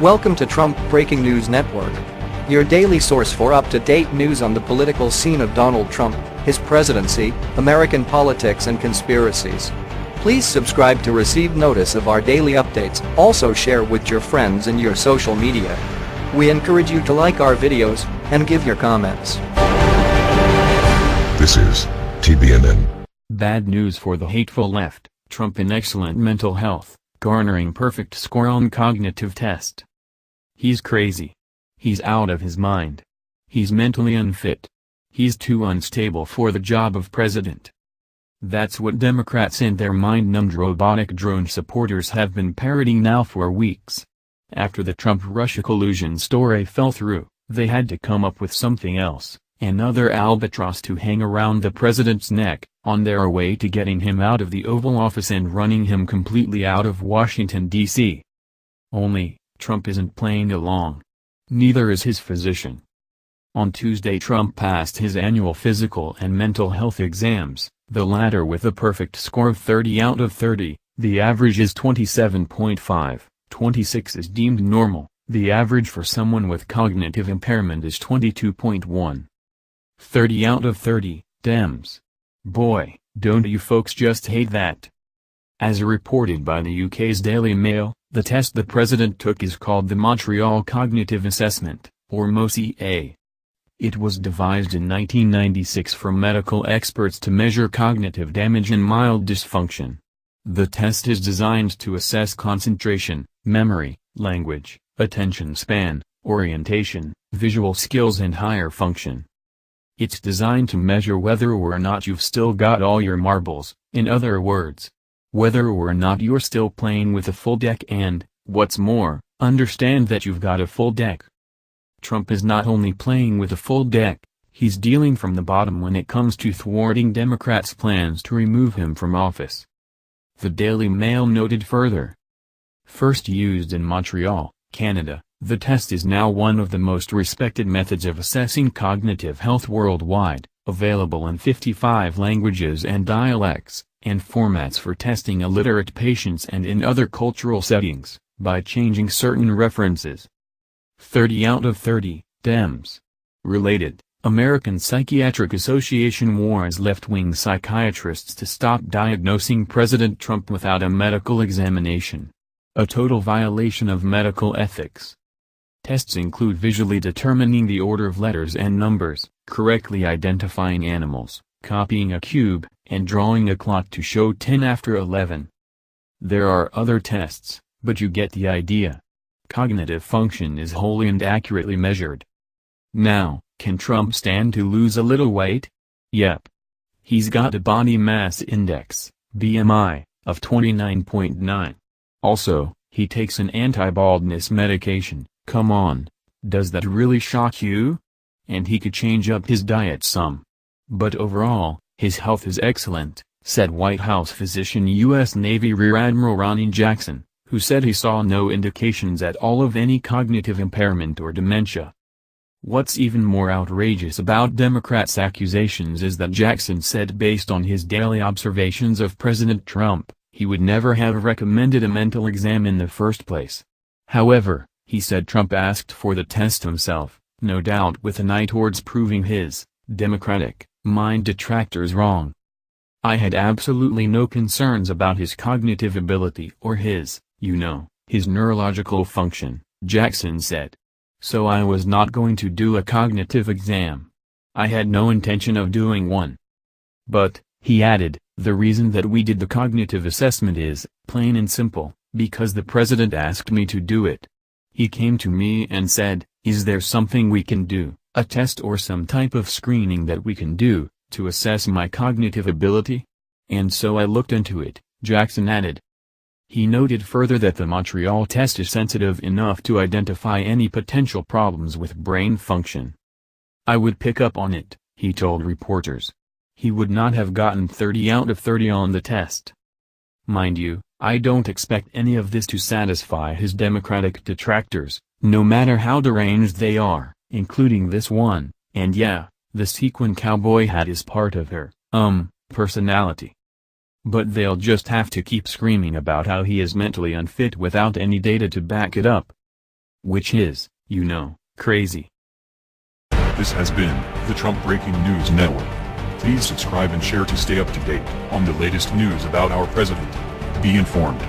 Welcome to Trump Breaking News Network, your daily source for up-to-date news on the political scene of Donald Trump, his presidency, American politics and conspiracies. Please subscribe to receive notice of our daily updates. Also share with your friends and your social media. We encourage you to like our videos and give your comments. This is TBNN. Bad news for the hateful left. Trump in excellent mental health, garnering perfect score on cognitive test. He's crazy. He's out of his mind. He's mentally unfit. He's too unstable for the job of president. That's what Democrats and their mind-numbed robotic drone supporters have been parroting now for weeks. After the Trump-Russia collusion story fell through, they had to come up with something else, another albatross to hang around the president's neck, on their way to getting him out of the Oval Office and running him completely out of Washington, D.C. Only, Trump isn't playing along. Neither is his physician. On Tuesday, Trump passed his annual physical and mental health exams, the latter with a perfect score of 30 out of 30, the average is 27.5, 26 is deemed normal, the average for someone with cognitive impairment is 22.1. 30 out of 30, Dems. Boy, don't you folks just hate that? As reported by the UK's Daily Mail, the test the president took is called the Montreal Cognitive Assessment, or MOCA. It was devised in 1996 for medical experts to measure cognitive damage and mild dysfunction. The test is designed to assess concentration, memory, language, attention span, orientation, visual skills and higher function. It's designed to measure whether or not you've still got all your marbles, in other words, whether or not you're still playing with a full deck and, what's more, understand that you've got a full deck. Trump is not only playing with a full deck, he's dealing from the bottom when it comes to thwarting Democrats' plans to remove him from office. The Daily Mail noted further. First used in Montreal, Canada, the test is now one of the most respected methods of assessing cognitive health worldwide, available in 55 languages and dialects, and formats for testing illiterate patients and in other cultural settings, by changing certain references. 30 out of 30, Dems. Related, American Psychiatric Association warns left-wing psychiatrists to stop diagnosing President Trump without a medical examination. A total violation of medical ethics. Tests include visually determining the order of letters and numbers, correctly identifying animals, copying a cube, and drawing a clock to show 10 after 11. There are other tests, but you get the idea. Cognitive function is wholly and accurately measured. Now, can Trump stand to lose a little weight? Yep. He's got a body mass index, BMI, of 29.9. Also, he takes an anti-baldness medication. Come on, does that really shock you? And he could change up his diet some. But overall, his health is excellent, said White House physician U.S. Navy Rear Admiral Ronnie Jackson, who said he saw no indications at all of any cognitive impairment or dementia. What's even more outrageous about Democrats' accusations is that Jackson said based on his daily observations of President Trump, he would never have recommended a mental exam in the first place. However, he said Trump asked for the test himself, no doubt with an eye towards proving his, Democratic, mind detractors wrong. I had absolutely no concerns about his cognitive ability or his, his neurological function, Jackson said. So I was not going to do a cognitive exam. I had no intention of doing one. But, he added, the reason that we did the cognitive assessment is, plain and simple, because the president asked me to do it. He came to me and said, is there something we can do, a test or some type of screening that we can do, to assess my cognitive ability? And so I looked into it, Jackson added. He noted further that the Montreal test is sensitive enough to identify any potential problems with brain function. I would pick up on it, he told reporters. He would not have gotten 30 out of 30 on the test. Mind you, I don't expect any of this to satisfy his Democratic detractors, no matter how deranged they are, including this one, and yeah, the sequin cowboy hat is part of her, personality. But they'll just have to keep screaming about how he is mentally unfit without any data to back it up. Which is, you know, crazy. This has been the Trump Breaking News Network. Please subscribe and share to stay up to date on the latest news about our president. Be informed.